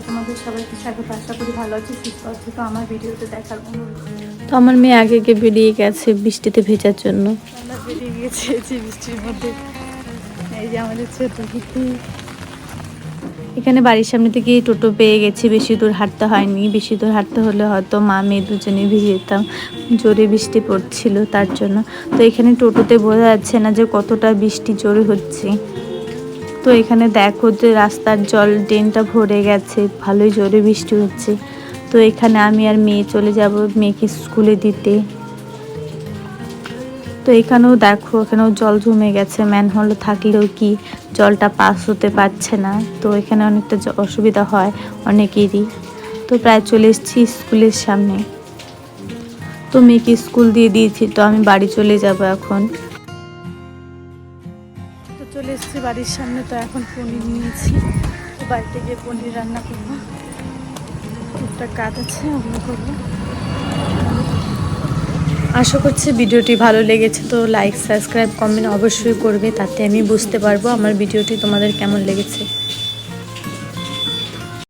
তোমাদের সবাইকে স্বাগত। আশা করি ভালো আছি, সুস্থ আছি। তো আমার ভিডিওতে দেখার অনুরোধ। তো আমার মেয়ে আগে বেরিয়ে গেছে বৃষ্টিতে ভেজার জন্য। আমরা বেরিয়ে গিয়েছি বৃষ্টির মধ্যে। এই যে আমাদের ছোট গীতি। এখানে বাড়ির সামনে থেকে টোটো পেয়ে গেছি, বেশি দূর হাঁটতে হয়নি। বেশি দূর হাঁটতে হলে হয়তো মা মেয়ে দুজনে ভিজে যেতাম, জোরে বৃষ্টি পড়ছিল তার জন্য। তো এখানে টোটোতে বোঝা যাচ্ছে না যে কতটা বৃষ্টি জোরে হচ্ছে। তো এখানে দেখো যে রাস্তার জল ড্রেনটা ভরে গেছে, ভালোই জোরে বৃষ্টি হচ্ছে। তো এখানে আমি আর মেয়ে চলে যাব মেয়েকে স্কুলে দিতে। তো এখানেও দেখো, এখানেও জল জমে গেছে, ম্যানহোল থাকলেও কি জলটা পাস হতে পারছে না। তো এখানে অনেকটা অসুবিধা হয় অনেকেরই। তো প্রায় চলে এসেছি স্কুলের সামনে। তো মেয়েকে স্কুল দিয়ে দিয়েছি, তো আমি বাড়ি চলে যাব এখন। তো চলে এসেছি বাড়ির সামনে। তো এখন পনির নিয়েছি, তো বাড়িতে গিয়ে পনির রান্না করবো। একটা কাজ আছে, ওগুলো করবো। আশা করছি ভিডিওটি ভালো লেগেছে। তো লাইক সাবস্ক্রাইব কমেন্ট অবশ্যই করবে, তাতে আমি বুঝতে পারবো আমার ভিডিওটি তোমাদের কেমন লেগেছে।